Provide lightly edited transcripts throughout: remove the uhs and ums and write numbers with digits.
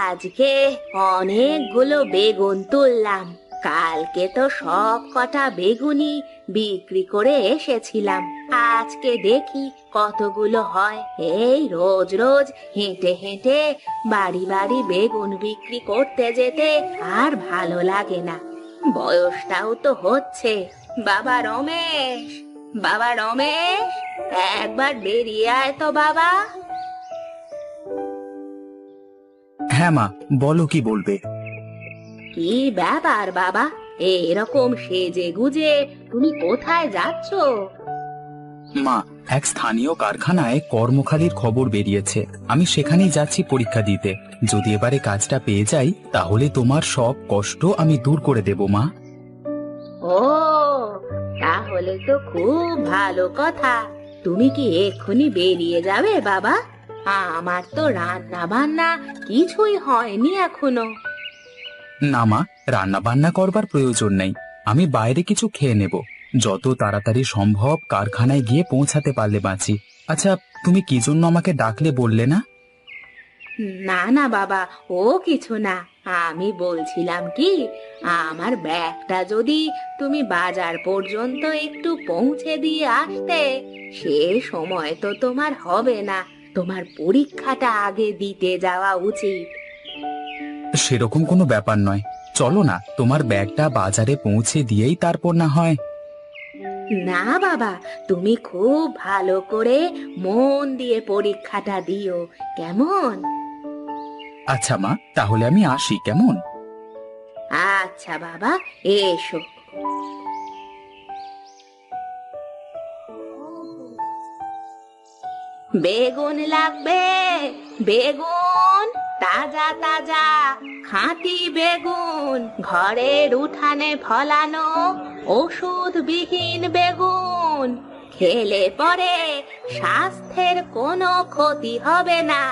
আজকে অনেকগুলো বেগুন তুললাম। কালকে তো সব কটা বেগুনি বিক্রি করে এসেছিলাম। আজকে দেখি কতগুলো হয়। এই রোজ রোজ হেঁটে হেঁটে বাড়ি বাড়ি বেগুন বিক্রি করতে যেতে আর ভালো লাগে না। বয়সটাও তো হচ্ছে। বাবা রমেশ, বাবা রমেশ, একবার বেরিয়ে আয় তো বাবা। হ্যাঁ মা, বলো কি বলবে। কি ব্যাপার বাবা, এরকম সেজে গুজে তুমি কোথায় যাচ্ছ? মা, এক স্থানীয় কারখানায় কর্মখালির খবর বেরিয়েছে, আমি সেখানেই যাচ্ছি পরীক্ষা দিতে। যদি এবারে কাজটা পেয়ে যাই তাহলে তোমার সব কষ্ট আমি দূর করে দেব মা। ও, তাহলে তো খুব ভালো কথা। তুমি কি এক্ষুনি বেরিয়ে যাবে বাবা? আমার তো রান্না বান্না কিছুই হয়নি এখনো। না মা, রান্না বান্না করবার প্রয়োজন নেই, আমি বাইরে কিছু খেয়ে নেব। যত তাড়াতাড়ি সম্ভব কারখানায় গিয়ে পৌঁছাতে পারলে বাঁচি। আচ্ছা, তুমি কি জন্য আমাকে ডাকলে বললে না? না না বাবা, ও কিছু না। আমি বলছিলাম কি, আমার ব্যাগটা যদি তুমি বাজার পর্যন্ত একটু পৌঁছে দিয়ে আসতে। সে সময় তো তোমার হবে না, তোমার পরীক্ষাটা আগে দিতে যাওয়া উচিত। সেরকম কোনো ব্যাপার নয়, চলো না, তোমার ব্যাগটা বাজারে পৌঁছে দিয়েই তারপর না হয়। না বাবা, তুমি খুব ভালো করে মন দিয়ে পরীক্ষাটা দিও, কেমন? আচ্ছা মা, তাহলে আমি আসি, কেমন? আচ্ছা বাবা, এসো। বেগুন লাগবে? বেগুন, তাজা তাজা খাঁটি বেগুন, ঘরের উঠানে ফলানো, ওষুধবিহীন বেগুন। খেলে পরে স্বাস্থ্যের কোনো ক্ষতি হবে না।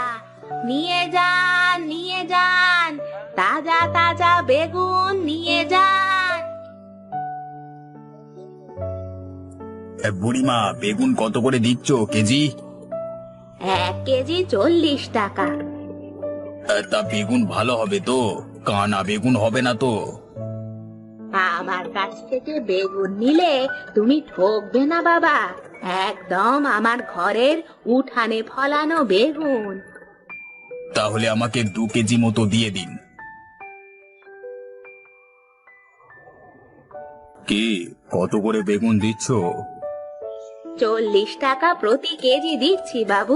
নিয়ে যান, নিয়ে যান, তাজা তাজা বেগুন নিয়ে যান। বুড়িমা, বেগুন কত করে দিচ্ছ কেজি? 1 কেজি 40 টাকা। তা বেগুন ভালো হবে তো? কানা বেগুন হবে না তো? আমার কাছ থেকে বেগুন নিলে তুমি ঠকবে না বাবা। একদম আমার ঘরের উঠানে ফলানো বেগুন। তাহলে আমাকে 2 কেজি মতো দিয়ে দিন। কি, কত করে বেগুন দিচ্ছ? 40 টাকা প্রতি কেজি দিচ্ছি বাবু।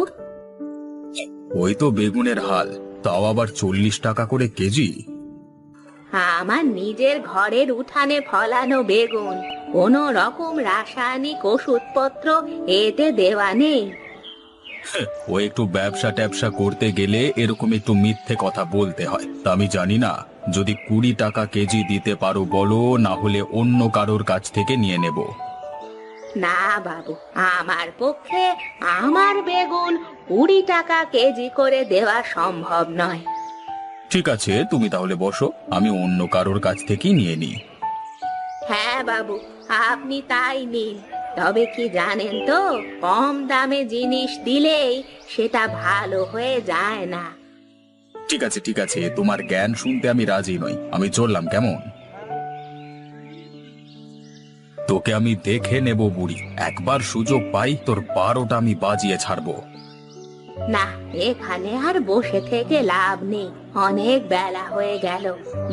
ওই তো বেগুনের হাল, তাও আবার 40 টাকা করে কেজি। আমার নিজের ঘরের উঠানে ফলানো বেগুন, কোনো রকম রাসায়নিক ওষুধপত্র এতে দেওয়া নেই। ও একটু ব্যবসা ট্যাবসা করতে গেলে এরকম একটু মিথ্যে কথা বলতে হয়, তা আমি জানি না। যদি 20 টাকা কেজি দিতে পারো বলো, না হলে অন্য কারোর কাছ থেকে নিয়ে নেব। না বাবু, আমার পক্ষে আমার বেগুন 20 টাকা কেজি করে দেওয়া সম্ভব নয়। ঠিক আছে, তুমি তাহলে বসো, আমি অন্য কারোর কাছ থেকেই নিয়ে নিই। হ্যাঁ বাবু, আপনি তাই নিন। তবে কি জানেন তো, কম দামে জিনিস দিলেই সেটা ভালো হয়ে যায় না। ঠিক আছে ঠিক আছে, তোমার জ্ঞান শুনতে আমি রাজি নই, আমি চললাম, কেমন? তোকে আমি দেখে নেব বুড়ি, একবার সুযোগ পাই তোর 12টা আমি বাজিয়ে ছাড়বো। না, এখানে আর বসে থেকে লাভ নেই। অনেক বেলা হয়ে গেল,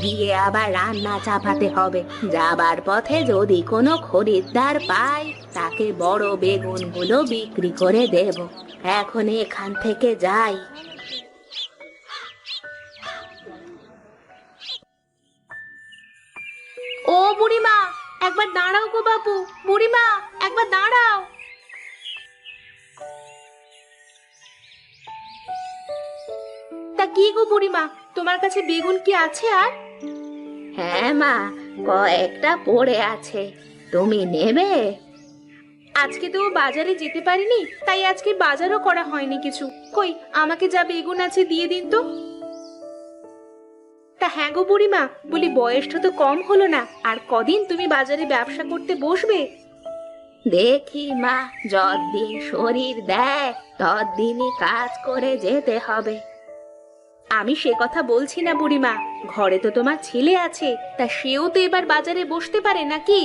গিয়ে আবার রান্না চাপাতে হবে। যাবার পথে যদি কোনো খরিদ্দার পাই, তাকে বড় বেগুনগুলো বিক্রি করে দেব। এখন এখান থেকে যাই। ও বুড়িমা, একবার দাঁড়াও গো বাবু। বুড়িমা, একবার দাঁড়াও। তা কি গো বুড়িমা, তোমার কাছে বেগুন কি আছে আর? হ্যাঁ মা, কয়েকটা পড়ে আছে, তুমি নেবে? আজকে তো বাজারে যেতে পারিনি, তাই আজকে বাজারও করা হয়নি কিছু। কই, আমাকে যা বেগুন আছে দিয়ে দিন তো। তা হ্যাঁ গো বুড়িমা, বলি বয়সটা তো কম হলো না, আর কদিন তুমি বাজারে ব্যবসা করতে বসবে? দেখি মা, যতদিন শরীর দেয় ততদিনই কাজ করে যেতে হবে। আমি সে কথা বলছি না বুড়িমা, ঘরে তো তোমার ছেলে আছে, তা সেও তো এবার বাজারে বসতে পারে নাকি?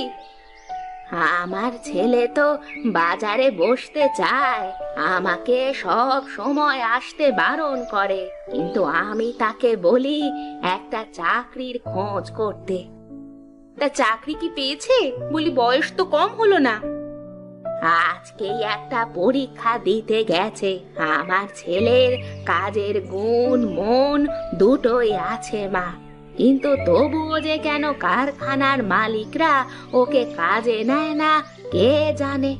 আমার ছেলে তো বাজারে বসতে চায়, আমাকে সব সময় আসতে বারণ করে, কিন্তু আমি তাকে বলি একটা চাকরির খোঁজ করতে। তা চাকরি কি পেয়েছে? বলি বয়স তো কম হলো না। আজকেই একটা পরীক্ষা দিতে গেছে। আমার ছেলের কাজের গুণ মন দুটোই আছে মা, কিন্তু তবুও যে কেন কারখানার মালিকরা ওকে কাজে নেয় না কে জানে।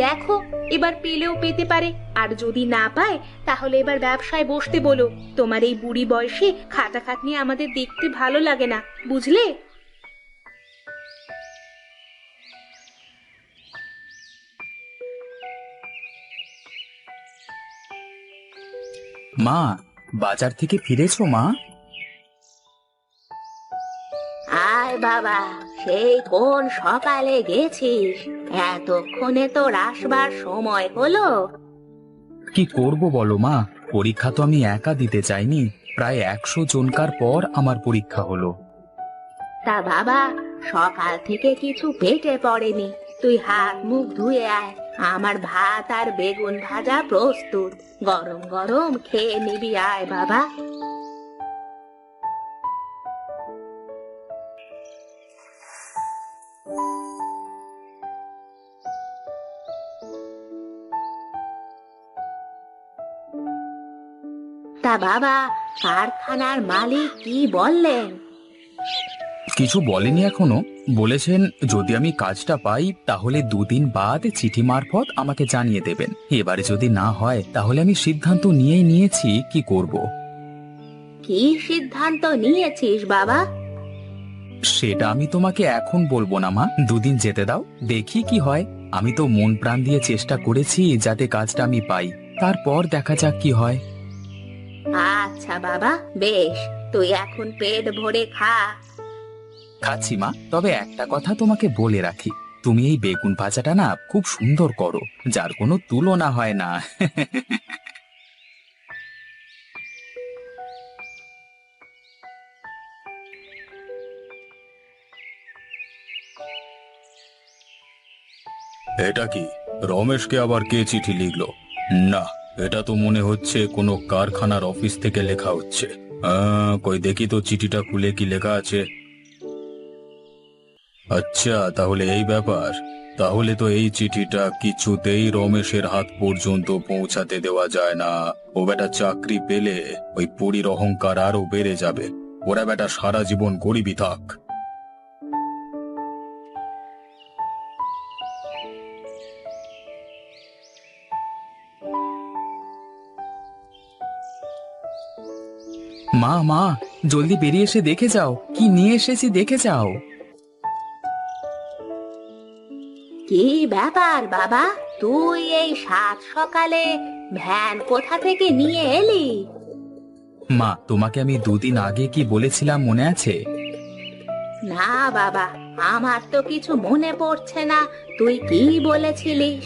দেখো, এবার পেলেও পেতে পারে, আর যদি না পায় তাহলে এবার ব্যবসায় বসতে বলো। তোমার এই বুড়ি বয়সে খাটাখাটনি আমাদের দেখতে ভালো লাগে না, বুঝলে? মা, বাজার থেকে ফিরেছো মা? আয় বাবা, সেই কোন সকালে গেছিস, এতক্ষণে তো আসবার সময় হলো। কি করব বলো মা, পরীক্ষা তো আমি একা দিতে চাইনি, প্রায় 100 জনকার পর আমার পরীক্ষা হলো। তা বাবা, সকাল থেকে কিছু পেটে পড়েনি, তুই হাত মুখ ধুয়ে আয়, আমার ভাত আর বেগুন ভাজা প্রস্তুত, গরম গরম খেয়ে নিবি, আয় বাবা। তা বাবা, কারখানার মালিক কি বললেন? কিছু বলেনি এখনো, বলেছেন যদি আমি কাজটা পাই তাহলে 2 দিন বাদ চিঠি মারফত আমাকে জানিয়ে দেবেন। এবারে যদি না হয় তাহলে আমি সিদ্ধান্ত নিয়েই নিয়েছি কি করব। কি সিদ্ধান্ত নিয়েছিস বাবা? সেটা আমি তোমাকে এখন বলবো না মা, 2 দিন যেতে দাও, দেখি কি হয়। আমি তো মন প্রাণ দিয়ে চেষ্টা করেছি যাতে কাজটা আমি পাই, তারপর দেখা যাক কি হয়। আচ্ছা বাবা, বেশ, তুই এখন পেট ভরে খা। খাচ্ছি মা, তবে একটা কথা তোমাকে বলে রাখি, তুমি এই বেগুন ভাজাটা না খুব সুন্দর করো, যার কোনো তুলনা হয় না। এটা কি, রমেশকে আবার কে চিঠি লিখলো? না, এটা তো মনে হচ্ছে কোনো কারখানার অফিস থেকে লেখা হচ্ছে। কই দেখি তো চিঠিটা খুলে কি লেখা আছে। আচ্ছা, তাহলে এই ব্যাপার। তাহলে তো এই চিঠিটা কিছুতেই রমেশের হাত পর্যন্ত পৌঁছাতে দেওয়া যায় না। ও বেটা চাকরি পেলে ওই পুরীর অহংকার আরো বেড়ে যাবে। ওরা বেটা সারা জীবন গরিবই থাক। মা মা, জলদি বেরিয়ে এসে দেখে যাও কি নিয়ে এসেছি, দেখে যাও। কি ব্যাপার বাবা, তুই এই সাত সকালে ভ্যান কোথা থেকে নিয়ে এলি? মা, তোমাকে আমি 2 দিন আগে কি বলেছিলাম মনে আছে? না বাবা, আমার তো কিছু মনে পড়ছে না, তুই কি বলেছিলিস?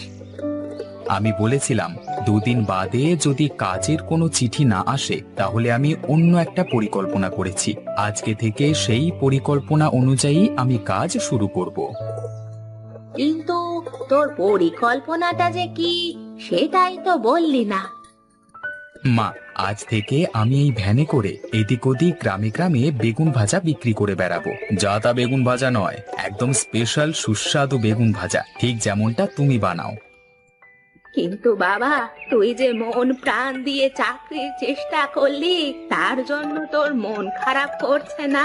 আমি বলেছিলাম 2 দিন বাদে যদি কাজের কোনো চিঠি না আসে তাহলে আমি অন্য একটা পরিকল্পনা করেছি। আজকে থেকে সেই পরিকল্পনা অনুযায়ী আমি কাজ শুরু করব। কিন্তু তোর পরিকল্পনাটা যে কি সেটাই তো বললি না। মা, আজ থেকে আমি এই ভ্যানে করে এদিক ওদিক গ্রামে গ্রামে বেগুন ভাজা বিক্রি করে বেড়াবো। যা তা বেগুন ভাজা নয়, একদম স্পেশাল সুস্বাদু বেগুন ভাজা, ঠিক যেমনটা তুমি বানাও। কিন্তু বাবা, তুই যে মন প্রাণ দিয়ে চাকরির চেষ্টা করলি, তার জন্য তোর মন খারাপ করছে না?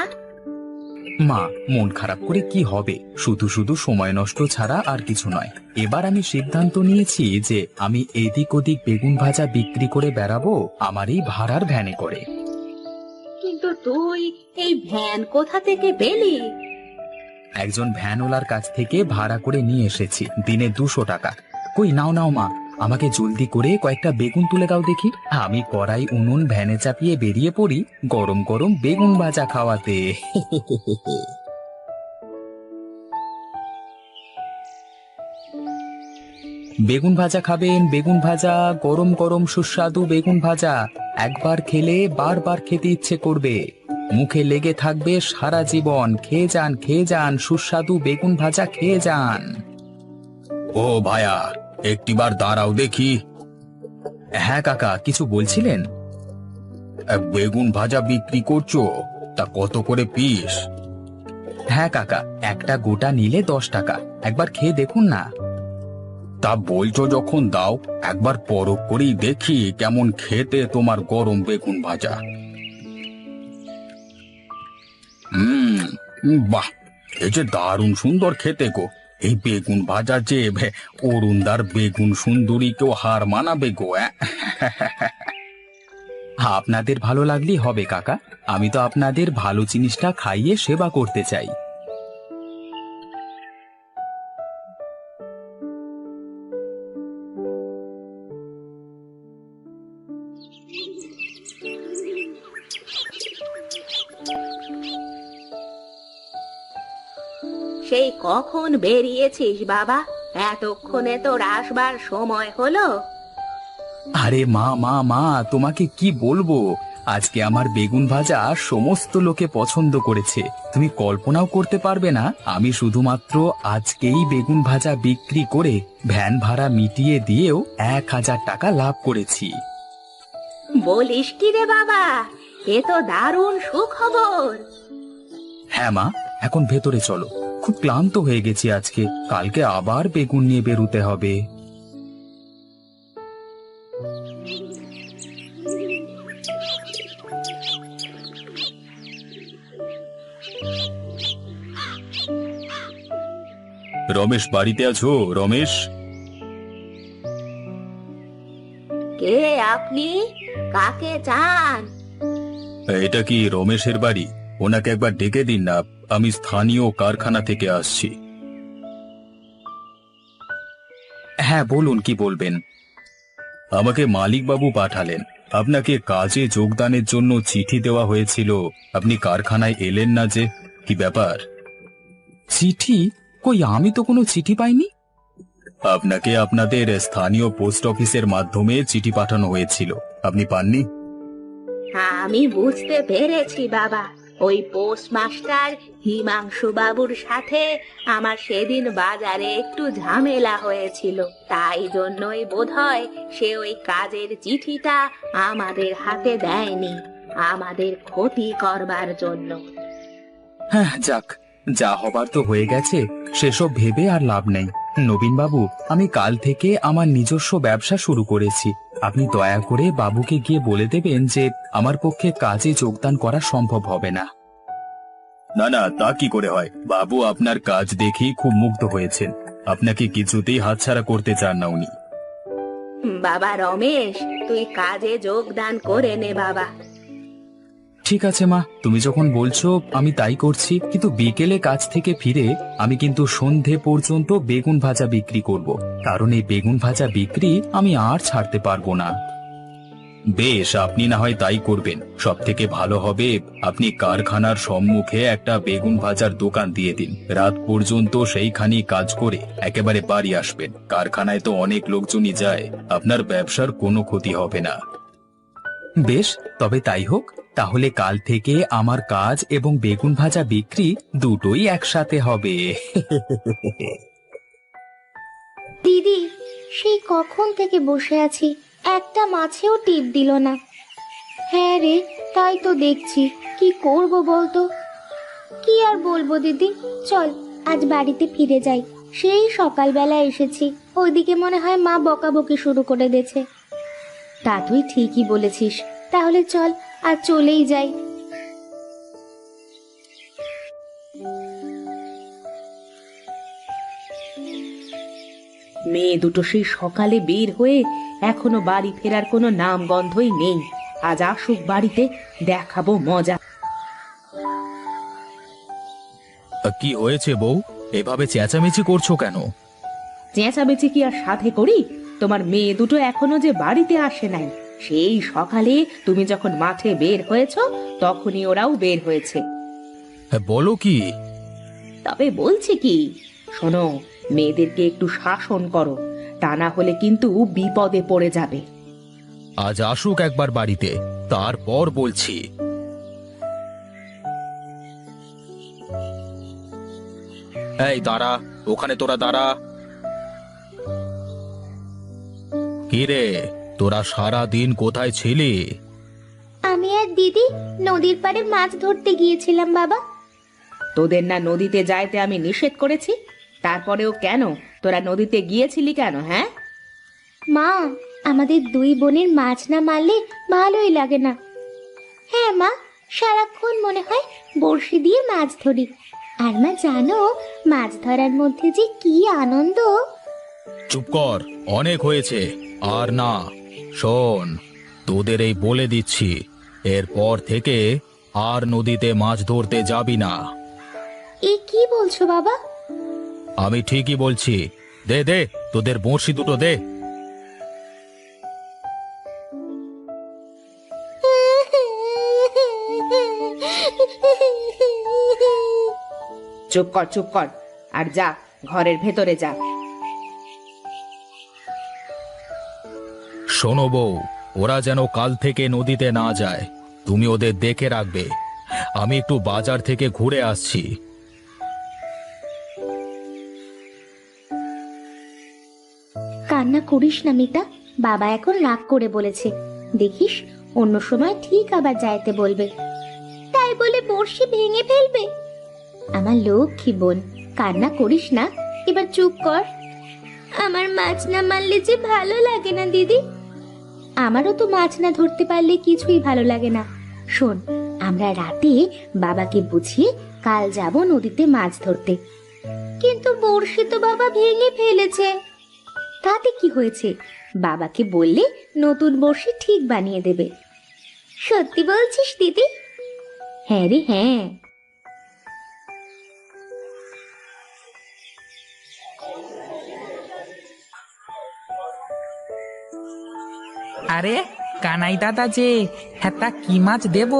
মা, মন খারাপ করে কি হবে, শুধু শুধু সময় নষ্ট ছাড়া আর কিছু নয়। এবার আমি সিদ্ধান্ত নিয়েছি যে আমি এদিক ওদিক বেগুন ভাজা বিক্রি করে বেড়াবো আমার এই ভাড়ার ভ্যানে করে। কিন্তু তুই এই ভ্যান কোথা থেকে পেলি? একজন ভ্যানওয়ালার কাছ থেকে ভাড়া করে নিয়ে এসেছি, দিনে 200 টাকা। কই নাও নাও মা, আমাকে জলদি করে কয়েকটা বেগুন তুলে দাও দেখি। আমি কড়াই উনুন ভ্যানে চাপিয়ে বেরিয়ে পড়ি গরম গরম বেগুন ভাজা খাওয়াতে। বেগুন ভাজা খাবেন? বেগুন ভাজা, গরম গরম সুস্বাদু বেগুন ভাজা। একবার খেলে বারবার খেতে ইচ্ছে করবে, মুখে লেগে থাকবে সারা জীবন। খেয়ে যান সুস্বাদু বেগুন ভাজা, খেয়ে যান। ও ভায়া, একটিবার দাঁড়াও দেখি। হ্যাঁ কাকা, কিছু বলছিলেন? বেগুন ভাজা বিক্রি করছো? তা কত করে পিস? হ্যাঁ কাকা, একটা গোটা নিলে 10 টাকা। একবার খেয়ে দেখুন না। তা বলছো যখন দাও, একবার পরখ করেই দেখি কেমন খেতে তোমার গরম বেগুন ভাজা। বাহ, এই যে দারুণ সুন্দর খেতে গো। এই বেগুন ভাজা যে অরুণদার বেগুন সুন্দরী কেউ হার মানাবে গো। আপনাদের ভালো লাগলেই হবে কাকা, আমি তো আপনাদের ভালো জিনিসটা খাইয়ে সেবা করতে চাই। সেই কখন বেরিয়েছিস বাবা? এতক্ষণে তোর আসবার সময় হলো? আরে মা মা মা, তোমাকে কি বলবো, আজকে আমার বেগুন ভাজা সমস্ত লোকে পছন্দ করেছে। তুমি কল্পনাও করতে পারবে না, আমি শুধুমাত্র আজকেই বেগুন ভাজা বিক্রি করে ভ্যান ভাড়া মিটিয়ে দিয়েও 1000 টাকা লাভ করেছি। বলিস কি রে বাবা, এ তো দারুণ সুখবর। হ্যাঁ মা, এখন ভেতরে চলো, খুব ক্লান্ত হয়ে গেছি আজকে, কালকে আবার বেগুন নিয়ে বেরোতে হবে। রমেশ বাড়িতে আছো? রমেশ? কে আপনি? কাকে চান? এটা কি রমেশের বাড়ি? ওনাকে একবার ডেকে দিন না, আমি স্থানীয় কারখানা থেকে আসছি। হ্যাঁ বলুন, কি বলবেন? আমাকে মালিক বাবু পাঠালেন, আপনাকে কাজে যোগদানের জন্য চিঠি দেওয়া হয়েছিল। আপনি কারখানায় এলেন না যে, কি ব্যাপার? চিঠি? কই, আমি তো কোনো চিঠি পাইনি। আপনাকে আপনাদের স্থানীয় পোস্ট অফিসের মাধ্যমে চিঠি পাঠানো হয়েছিল, আপনি পাননি? আমি বুঝতে পেরেছি বাবা, ওই পোস্টমাস্টার হিমাংশু বাবুর সাথে আমার সেদিন বাজারে একটু ঝামেলা হয়েছিল, তাই জন্যই বোধহয় সে ওই কাজের চিঠিটা আমাদের হাতে দেয়নি, আমাদের ক্ষতি করবার জন্য। হ্যাঁ যাক, যা হবার তো হয়ে গেছে, সেসব ভেবে আর লাভ নেই। নবীন বাবু, আমি কাল থেকে আমার নিজস্ব ব্যবসা শুরু করেছি। আপনি দয়া করে বাবুকে গিয়ে বলে দেবেন যে আমার পক্ষে কাজে যোগদান করা সম্ভব হবে না। না না, তা কি করে হয়, বাবু আপনার কাজ দেখেই খুব মুগ্ধ হয়েছেন, আপনাকে কিছুতেই হাতছাড়া করতে চান না উনি। বাবা রমেশ, তুই কাজে যোগদান করে নে বাবা। ঠিক আছে মা, তুমি যখন বলছো আমি তাই করছি, কিন্তু বিকেলে কাজ থেকে ফিরে আমি কিন্তু সন্ধে পর্যন্ত বেগুন ভাজা বিক্রি করব, কারণ এই বেগুন ভাজা বিক্রি আমি আর ছাড়তে পারবো না। বেশ, আপনি না হয় তাই করবেন। সব থেকে ভালো হবে আপনি কারখানার সম্মুখে একটা বেগুন ভাজার দোকান দিয়ে দিন, রাত পর্যন্ত সেইখানে কাজ করে একেবারে বাড়ি আসবেন। কারখানায় তো অনেক লোকজনই যায়, আপনার ব্যবসার কোনো ক্ষতি হবে না। বেশ, তবে তাই হোক, তাহলে কাল থেকে আমার কাজ এবং বেগুন ভাজা বিক্রি দুটোই একসাথে হবে। দিদি, সেই কখন থেকে বসে আছি, একটা মাছেও টিপ দিল না। হ্যাঁ রে, তাই তো দেখছি, কি করব বলতো? কি আর বলবো দিদি, চল আজ বাড়িতে ফিরে যাই। সেই সকালবেলা এসেছি, ওইদিকে মনে হয় মা বকাবকি শুরু করে দিয়েছে। তা তুই ঠিকই বলেছিস, তাহলে চল আর চলেই যাই। মেয়ে দুটো সেই সকালে বের হয়ে এখনো বাড়ি ফেরার কোনো নাম গন্ধই নেই। আজ আসুক বাড়িতে, দেখাবো মজা। কি হয়েছে বউ, এভাবে চেঁচামেচি করছো কেন? চেঁচামেচি কি আর সাথে করি? তোমার মেয়ে দুটো এখনো যে বাড়িতে আসে নাই। সেই সকালে তুমি যখন মাঠে বের হয়েছ, তখনই ওরাও বের হয়েছে। বলো কি? তবে বলছি কি, শোনো, মেয়েদেরকে একটু শাসন করো, তা না হলে কিন্তু বিপদে পড়ে যাবে। আজ আসুক একবার বাড়িতে, তারপর বলছি। এই দাঁড়া, ওখানে তোরা দাঁড়া। কিরে, তোরা সারা দিন কোথায় ছিলি? আমি আর দিদি নদীর পাড়ে মাছ ধরতে গিয়েছিলাম বাবা। তোদের না নদীতে যাইতে আমি নিষেধ করেছি, তারপরেও কেন তোরা নদীতে গিয়েছিলি কেন? হ্যাঁ, মা, আমাদের দুই বোনের মাছ না মারলে ভালোই লাগে না। হ্যাঁ মা, সারাক্ষণ মনে হয় বড়শি দিয়ে মাছ ধরি। আর মা জানো, মাছ ধরার মধ্যে যে কি আনন্দ। চুপ কর, অনেক হয়েছে, আর না। শোন, তোদের এই বলে দিচ্ছি, এরপর থেকে আর নদীতে মাছ ধরতে যাবি না। এ কি বলছো বাবা? আমি ঠিকই বলছি। দে দে, তোদের বড়শি দুটো দে। চুপ কর, চুপ কর, আর যা, ঘরের ভেতরে যা। শোনো বউ, ওরা যেন কাল থেকে নদীতে না যায়, তুমি ওদের দেখে রাখবে। আমি একটু বাজার থেকে ঘুরে আসছি। কান্না করিস না মিতা, বাবা এখন রাগ করে বলেছে। দেখিস, অন্য সময় ঠিক আবার যাইতে বলবে। তাই বলে বড়শি ভেঙে ফেলবে? আমার লক্ষ্মী বোন, কান্না করিস না, এবার চুপ কর। আমার মাছ না মারলে যে ভালো লাগে না দিদি। আমারও তো মাছ না ধরতে পারলে কিছুই ভালো লাগে না। শোন, আমরা রাতে বাবাকে বুঝিয়ে কাল যাব নদীতে মাছ ধরতে। কিন্তু বড়শি তো বাবা ভেঙে ফেলেছে। তাতে কি হয়েছে? বাবাকে বললে নতুন বড়শি ঠিক বানিয়ে দেবে। সত্যি বলছিস দিদি? হ্যাঁ রে হ্যাঁ। আরে কানাই দাদা যে, হ্যাঁ তা কি মাছ দেব?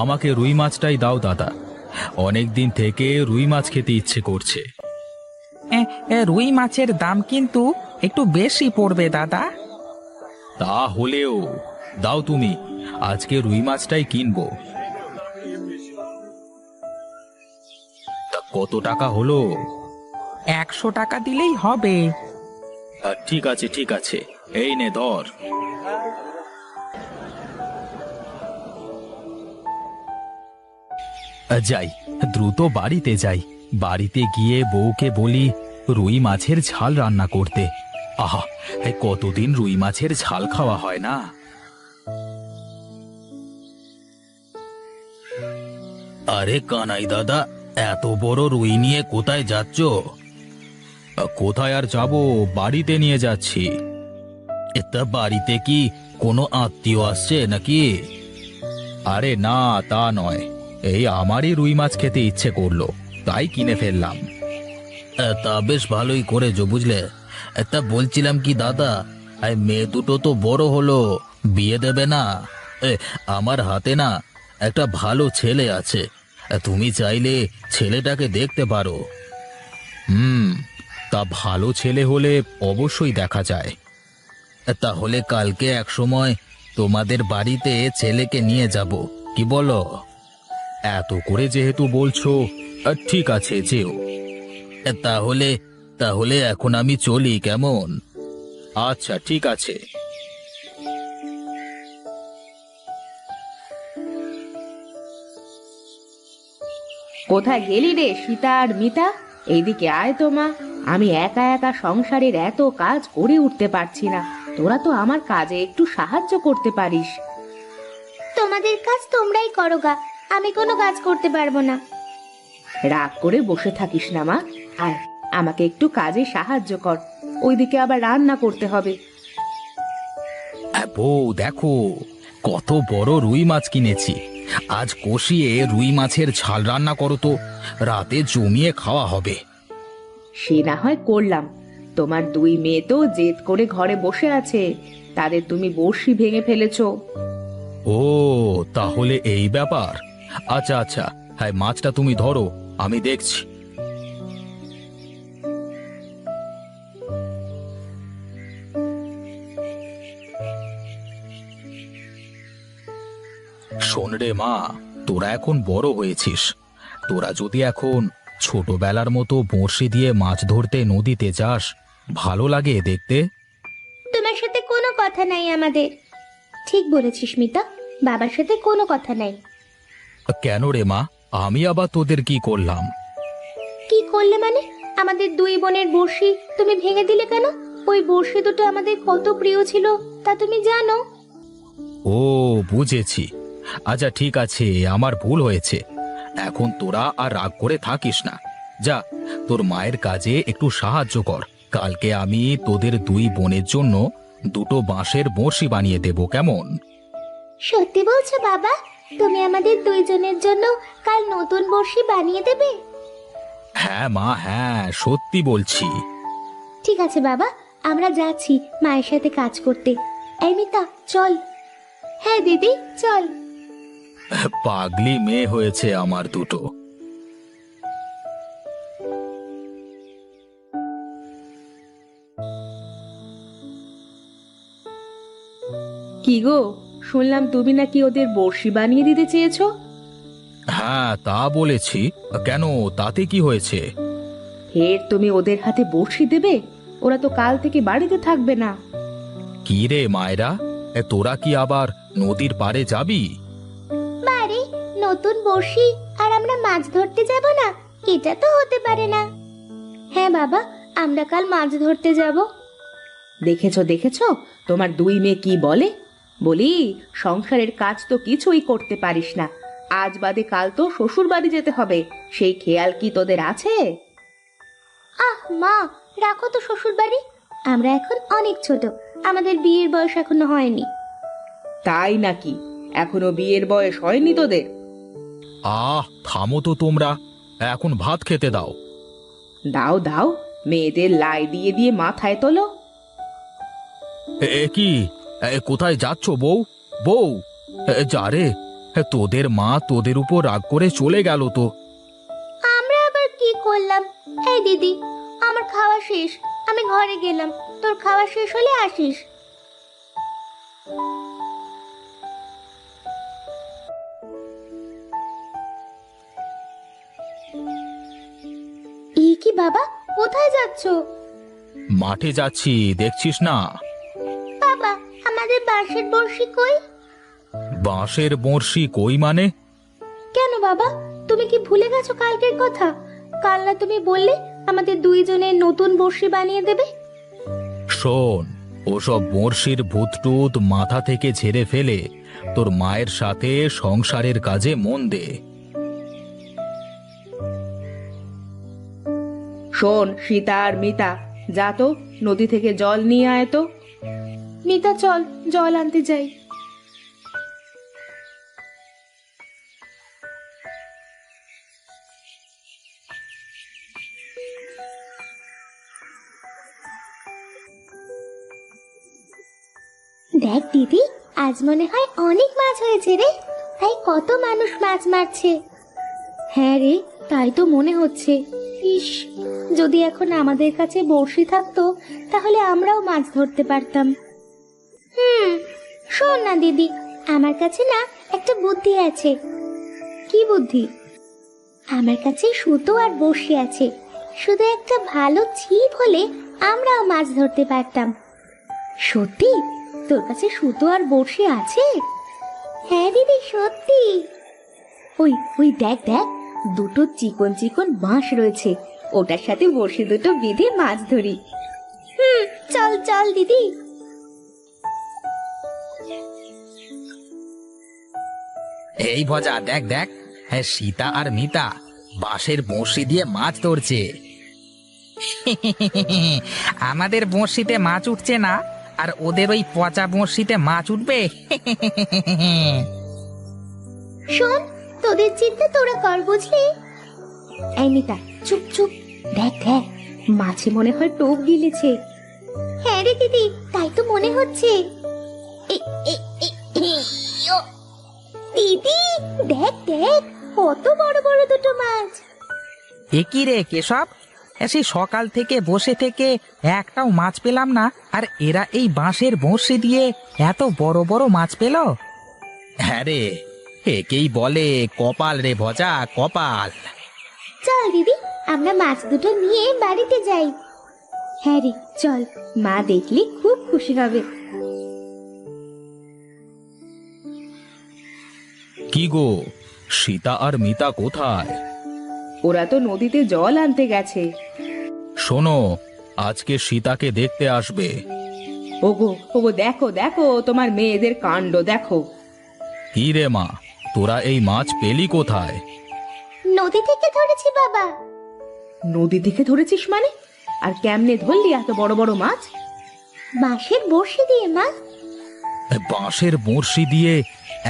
আমাকে রুই মাছটাই দাও দাদা, অনেক দিন থেকে রুই মাছ খেতে ইচ্ছে করছে। রুই মাছের দাম কিন্তু একটু বেশি পড়বে দাদা। তা হলেও দাও তুমি, আজকে রুই মাছটাই কিনবো। তা কত টাকা হলো? 100 টাকা দিলেই হবে। ঠিক আছে ঠিক আছে, এই নে ধর। যাই, দ্রুত বাড়িতে যাই। বাড়িতে গিয়ে বউকে বলি রুই মাছের ঝাল রান্না করতে। আহা, কতদিন রুই মাছের ঝাল খাওয়া হয় না। আরে কানাই দাদা, এত বড় রুই নিয়ে কোথায় যাচ্ছ? কোথায় আর যাব, বাড়িতে নিয়ে যাচ্ছি। তা বাড়িতে কি কোনো আত্মীয় আসছে নাকি? আরে না, তা নয়, এই আমারই রুই মাছ খেতে ইচ্ছে করলো, তাই কিনে ফেললাম। তা বেশ ভালোই করেছো বুঝলে। তা বলছিলাম কি দাদা, মেয়ে দুটো তো বড় হলো, বিয়ে দেবে না? আমার হাতে না একটা ভালো ছেলে আছে, তুমি চাইলে ছেলেটাকে দেখতে পারো। তা ভালো ছেলে হলে অবশ্যই দেখা যায়। তাহলে কালকে এক সময় তোমাদের বাড়িতে ছেলেকে নিয়ে যাব, কি বলো? এত করে যেহেতু বলছো, ঠিক আছে যেও। তাহলে তাহলে এখন আমি চলি, কেমন? আচ্ছা ঠিক আছে। কোথায় গেলি রে সীতা আর মিতা? এইদিকে আয় তো মা, আমি একা একা সংসারের এত কাজ করে উঠতে পারছি না, তোরা তো আমার কাজে একটু সাহায্য করতে পারিস। তোমাদের কাজ তোমরাই করো গা, আমি কোনো কাজ করতে পারবো না। রাগ করে বসে থাকিস না মা, আয় আমাকে একটু কাজে সাহায্য কর, ওইদিকে আবার রান্না করতে হবে। বউ দেখো, কত বড় রুই মাছ কিনেছি, আজ কষিয়ে রুই মাছের ঝাল রান্না করো তো, রাতে জমিয়ে খাওয়া হবে। সে না হয় করলাম, তোমার দুই মেয়ে তো জেদ করে ঘরে বসে আছে, তাদের তুমি বড়শি ভেঙে ফেলেছো। ও তাহলে এই ব্যাপার। আচ্ছা আচ্ছা, হ্যাঁ মাছটা তুমি ধরো, আমি দেখছি। শোন রে মা, তোরা এখন বড় হয়েছিস। তোরা যদি এখন ছোটবেলার মতো বড়শি দিয়ে মাছ ধরতে নদীতে যাস, ভালো লাগে দেখতে। তোমার সাথে কোনো কথা নাই আমাদের। ঠিক বলেছিস মিতা, বাবার সাথে কোনো কথা নাই। কেন রে মা, আমি আবার তোদের কি করলাম? কি করলে মানে? আমাদের দুই বোনের বড়শি তুমি ভেঙে দিলে কেন? ওই বড়শি দুটো আমাদের কত প্রিয় ছিল তা তুমি জানো। ও, বুঝেছি। আচ্ছা ঠিক আছে, আমার ভুল হয়েছে। এখন তোরা আর রাগ করে থাকিস না। যা, তোর মায়ের কাজে একটু সাহায্য কর। কালকে আমি তোদের দুই বোনের জন্য দুটো বাঁশের বড়শি বানিয়ে দেব, কেমন? সত্যি বলছো বাবা? তুমি আমাদের দুইজনের জন্য কাল নতুন বড়শি বানিয়ে দেবে? হ্যাঁ মা, হ্যাঁ, সত্যি বলছি। ঠিক আছে বাবা, আমরা যাচ্ছি মায়ের সাথে কাজ করতে। এই মিতা চল। হ্যাঁ দিদি চল। পাগলি মেয়ে হয়েছে আমার দুটো। কি গো, শুনলাম তুমি নাকি ওদের বড়শি বানিয়ে দিতে চেয়েছো? হ্যাঁ, তা বলেছি। কেন, তাতে কি হয়েছে? ফের তুমি ওদের হাতে বড়শি দেবে? ওরা তো কাল থেকে বাড়িতে থাকবে না। কি রে মায়েরা, তোরা কি আবার নদীর পাড়ে যাবি? বাড়ি নতুন বড়শি আর আমরা মাছ ধরতে যাব না? এটা তো হতে পারে না। হ্যাঁ বাবা, আমরা কাল মাছ ধরতে যাব। দেখেছো দেখেছো, তোমার দুই মেয়ে কি বলে? বলি, সংসারের কাজ তো কিছুই করতে পারিস না। আজ বাদে কাল তো শ্বশুর বাড়ি যেতে হবে, সেই খেয়াল কি তোদের আছে? আহ মা, রাখো তো শ্বশুর বাড়ি। আমরা এখন অনেক ছোট, আমাদের বিয়ের বয়স এখনো হয়নি। তাই নাকি? এখনো বিয়ের বয়স হয়নি তোদের? থামো তো তোমরা, এখন ভাত খেতে দাও। দাও দাও, মেয়েদের লাই দিয়ে দিয়ে মাথায় তোলো। কি, কোথায় যাচ্ছ বউ? বউ, যা রে, তোদের মা তোদের উপর রাগ করে চলে গেল তো। আমরা আবার কি করলাম? এই দিদি, আমার খাওয়া শেষ, আমি ঘরে গেলাম। তোর খাওয়া শেষ হলে আসিস। এই কি বাবা, কোথায় যাচ্ছ? মাঠে যাচ্ছি, দেখছিস না? বাবা, আমাদের বাঁশের বড়শি কই? বাঁশের বড়শি কই মানে? কেন বাবা, তুমি কি ভুলে গেছো কালকের কথা? কাল না তুমি বললে আমাদের দুইজনের নতুন বড়শি বানিয়ে দেবে? শোন, ওসব বড়শির ভূতটুত মাথা থেকে ঝেড়ে ফেলে তোর মায়ের সাথে সংসারের কাজে মন দে। শোন সীতা আর মিতা, যা তো নদী থেকে জল নিয়ে আয় তো। মিতা চল, জল আনতে যাই। দেখ দিদি, আজ মনে হয় অনেক মাছ হয়েছে রে। তাই কত মানুষ মাছ মারছে। হ্যাঁ রে, তাই তো মনে হচ্ছে। ইস, যদি এখন আমাদের কাছে বড়শি থাকতো তাহলে আমরাও মাছ ধরতে পারতাম। শোন না দিদি, আমার কাছে না একটা বুদ্ধি আছে। কি বুদ্ধি? আমার কাছে সুতো আর বড়শি আছে। শুধু একটা ভালো ছিপ হলে আমরাও মাছ ধরতে পারতাম। সত্যি? তোর কাছে সুতো আর বড়শি আছে? হ্যাঁ দিদি, সত্যি। ওই ওই দেখ দেখ, দুটো চিকন চিকন বাঁশ রয়েছে, ওটার সাথে বড়শি দুটো বেঁধে মাছ ধরি। চল চল দিদি। এই ভজা, দেখ দেখ, হ্যাঁ, সীতা আর মিতা বাঁশের বড়শি দিয়ে মাছ ধরছে। আমাদের বড়শিতে মাছ উঠছে না, আর ওদের ওই পচা বড়শিতে মাছ উঠবে। শোন, তোদের চিন্তা তোরা কর, বুঝলি? এই মিতা, চুপ চুপ, দেখ দেখ, মাছে মনে হয় টোপ গিলেছে। হ্যাঁ রে দিদি, তাই তো মনে হচ্ছে। দিদি দেখ দেখ, কত বড় বড় দুটো মাছ। এ কি রে কেশব, সেই সকাল থেকে বসে থেকে একটাও মাছ পেলাম না, আর এরা এই বাঁশের বড়শি দিয়ে এত বড় বড় মাছ পেল? হ্যাঁ রে, একেই বলে কপাল রে ভজা, কপাল। চল দিদি, আমরা মাছ দুটো নিয়ে বাড়িতে যাই। হ্যাঁ রে, চল, মা দেখলে খুব খুশি হবে। কি গো, সীতা আর মিতা কোথায়? ওরা তো নদীতে জল আনতে গেছে। শোনো, আজকে সীতাকে দেখতে আসবে। ওগো ওগো, দেখো দেখো, তোমার মেয়েদের কাণ্ড দেখো। কি রে মা, তোরা এই মাছ পেলি কোথায়? নদী থেকে ধরেছি বাবা। নদী থেকে ধরেছিস মানে? আর কেমনে ধরলি এত বড় বড় মাছ? বাঁশের বড়শি দিয়ে মা। বাঁশের বড়শি দিয়ে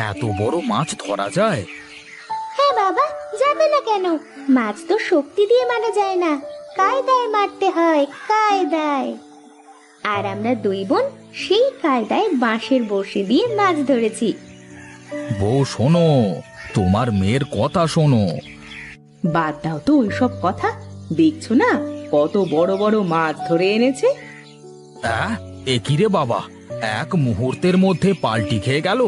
এত বড় মাছ ধরা যায়? হ্যাঁ বাবা, যাবে না কেন? মাছ তো শক্তি দিয়ে মারা যায় না, কায়দায় মারতে হয়, কায়দায়। আর আমরা দুই বোন সেই কায়দায় বাঁশের বড়শি দিয়ে মাছ ধরেছি। বউ শোনো, তোমার মেয়ের কথা শোনো। বাদ দাও তো ওইসব কথা, দেখছো না কত বড় বড় মাছ ধরে এনেছে। এ কি রে বাবা, এক মুহূর্তের মধ্যে পাল্টি খেয়ে গেল।